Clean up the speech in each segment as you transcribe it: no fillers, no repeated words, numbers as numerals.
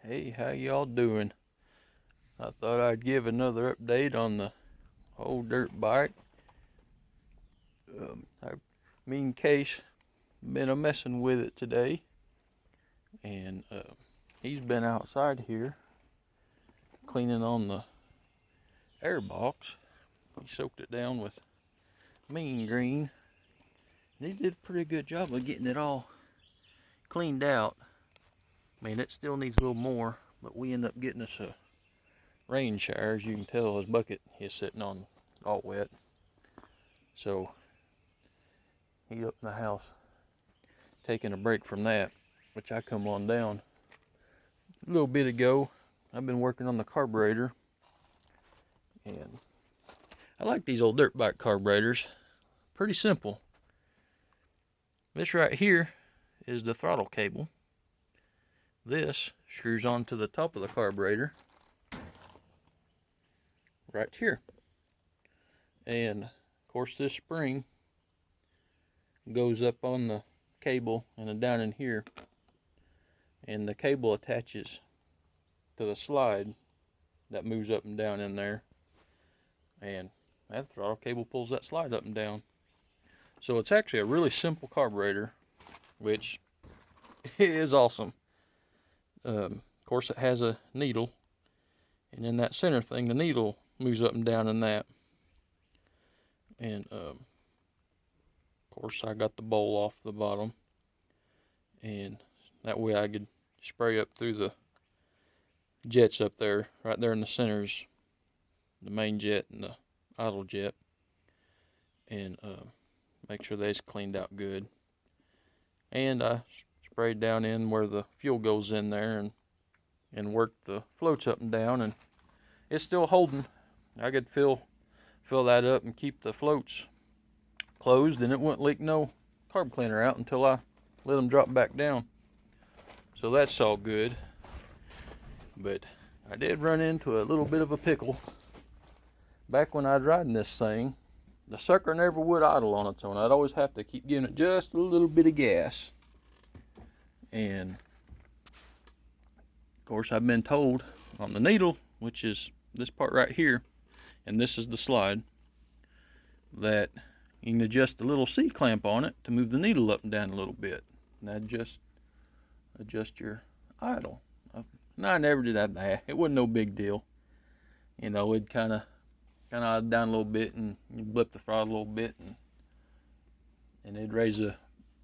Hey, how y'all doing? I thought I'd give another update on the whole dirt bike. Me and Case been a messing with it today, and he's been outside here cleaning on the air box. He soaked it down with mean green, and he did a pretty good job of getting it all cleaned out. I mean, it still needs a little more, but we end up getting us a rain shower. As you can tell, his bucket is sitting on all wet. So he up in the house taking a break from that, which I come on down a little bit ago. I've been working on the carburetor, and I like these old dirt bike carburetors. Pretty simple. This right here is the throttle cable. This screws onto the top of the carburetor right here, and of course this spring goes up on the cable and then down in here, and the cable attaches to the slide that moves up and down in there, and that throttle cable pulls that slide up and down. So it's actually a really simple carburetor, which is awesome. Of course it has a needle, and in that center thing the needle moves up and down in that, and of course I got the bowl off the bottom, and that way I could spray up through the jets up there. Right there in the centers, the main jet and the idle jet, and make sure they's cleaned out good. And I sprayed down in where the fuel goes in there, and worked the floats up and down, and it's still holding. I could fill that up and keep the floats closed, and it wouldn't leak no carb cleaner out until I let them drop back down. So that's all good. But I did run into a little bit of a pickle. Back when I was riding this thing, the sucker never would idle on its own. I'd always have to keep giving it just a little bit of gas. And of course I've been told on the needle, which is this part right here, and this is the slide, that you can adjust the little C-clamp on it to move the needle up and down a little bit. And that just adjust your idle. No, I never did that. It wasn't no big deal. You know, it'd kind of down a little bit, and you blip the throttle a little bit, and it'd raise a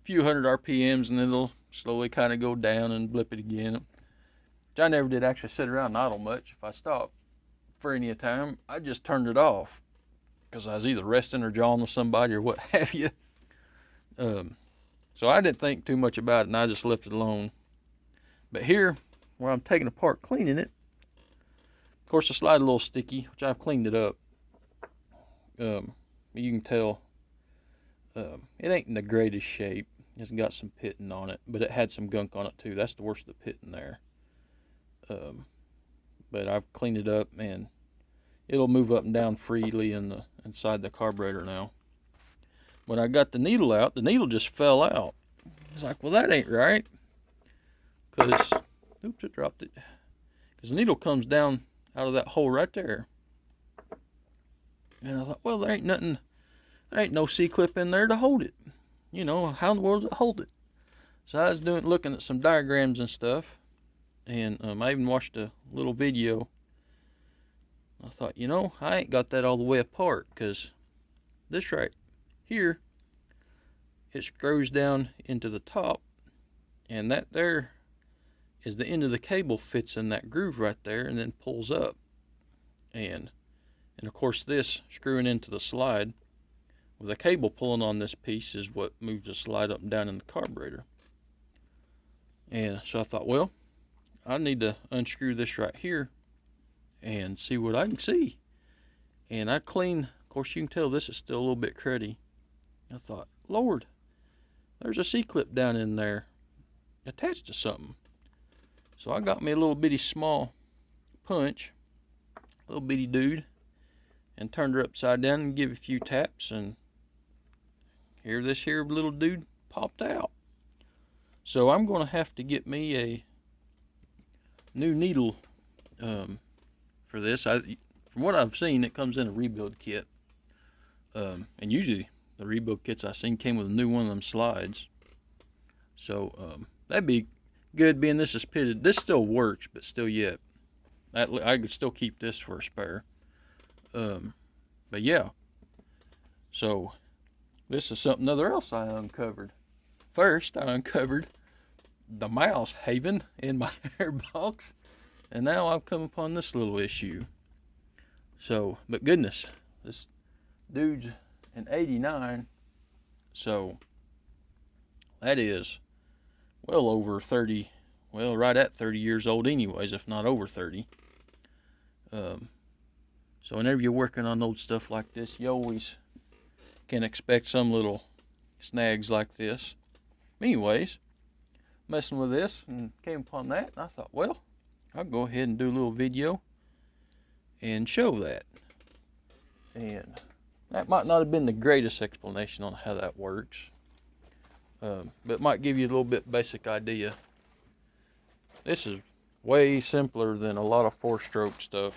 few hundred RPMs, and then it'll slowly kind of go down and blip it again. Which I never did actually sit around and idle much. If I stopped for any time, I just turned it off because I was either resting or jawing with somebody or what have you. So I didn't think too much about it, and I just left it alone. But here, where I'm taking apart cleaning it, of course the slide a little sticky, which I've cleaned it up. You can tell it ain't in the greatest shape. It's got some pitting on it, but it had some gunk on it too. That's the worst of the pitting there. But I've cleaned it up, and it'll move up and down freely inside the carburetor now. When I got the needle out, the needle just fell out. It's like, well, that ain't right. Because, oops, it dropped it. Because the needle comes down out of that hole right there. And I thought, well, there ain't no C-clip in there to hold it. You know, how in the world does it hold it? So I was looking at some diagrams and stuff, and I even watched a little video. I thought, you know, I ain't got that all the way apart, because this right here, it screws down into the top, and that there is the end of the cable fits in that groove right there and then pulls up. And of course this screwing into the slide with a cable pulling on this piece is what moves the slide up and down in the carburetor. And so I thought, well, I need to unscrew this right here and see what I can see. And I clean, of course you can tell this is still a little bit cruddy. I thought, Lord, there's a C-clip down in there attached to something. So I got me a little bitty small punch, little bitty dude, and turned her upside down and give it a few taps, and here this here little dude popped out. So I'm going to have to get me new needle for this. From what I've seen, it comes in a rebuild kit. And usually the rebuild kits I've seen came with a new one of them slides. So that'd be good, being this is pitted. This still works, but still yet. I could still keep this for a spare. But yeah. So this is something else I uncovered. First, I uncovered the mouse haven in my airbox. And now I've come upon this little issue. So, but goodness, this dude's an 89. So that is well over 30, well, right at 30 years old anyways, if not over 30. So whenever you're working on old stuff like this, you always can expect some little snags like this. Anyways, messing with this and came upon that, and I thought, well, I'll go ahead and do a little video and show that. And that might not have been the greatest explanation on how that works, but it might give you a little bit basic idea. This is way simpler than a lot of four-stroke stuff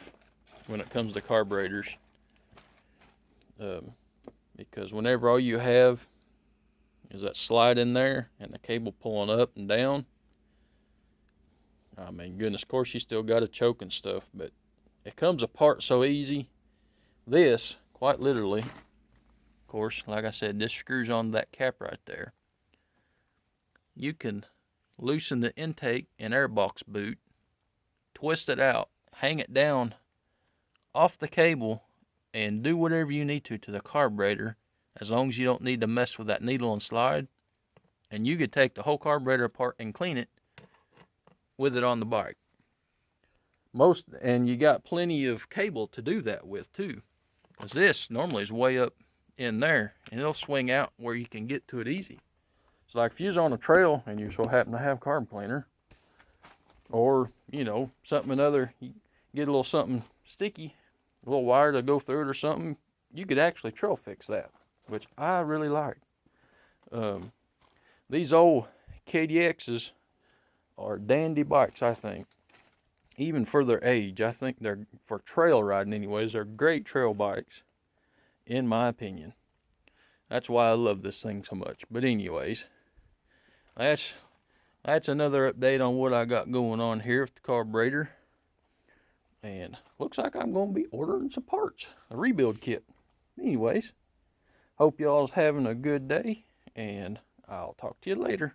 when it comes to carburetors, because whenever all you have is that slide in there and the cable pulling up and down, I mean, goodness, of course you still got to choke and stuff, but it comes apart so easy. This, quite literally, of course, like I said, this screws on that cap right there. You can loosen the intake and airbox boot, twist it out, hang it down off the cable, and do whatever you need to the carburetor, as long as you don't need to mess with that needle and slide. And you could take the whole carburetor apart and clean it with it on the bike. And you got plenty of cable to do that with too, because this normally is way up in there and it'll swing out where you can get to it easy. It's like if you're on a trail and you so happen to have carb cleaner, or you know, something another, you get a little something sticky, a little wire to go through it or something, you could actually trail fix that, which I really like. These old KDXs are dandy bikes, I think. Even for their age, I think they're, for trail riding anyways, they're great trail bikes, in my opinion. That's why I love this thing so much. But anyways, that's another update on what I got going on here with the carburetor. And looks like I'm going to be ordering some parts, a rebuild kit. Anyways, hope y'all's having a good day, and I'll talk to you later.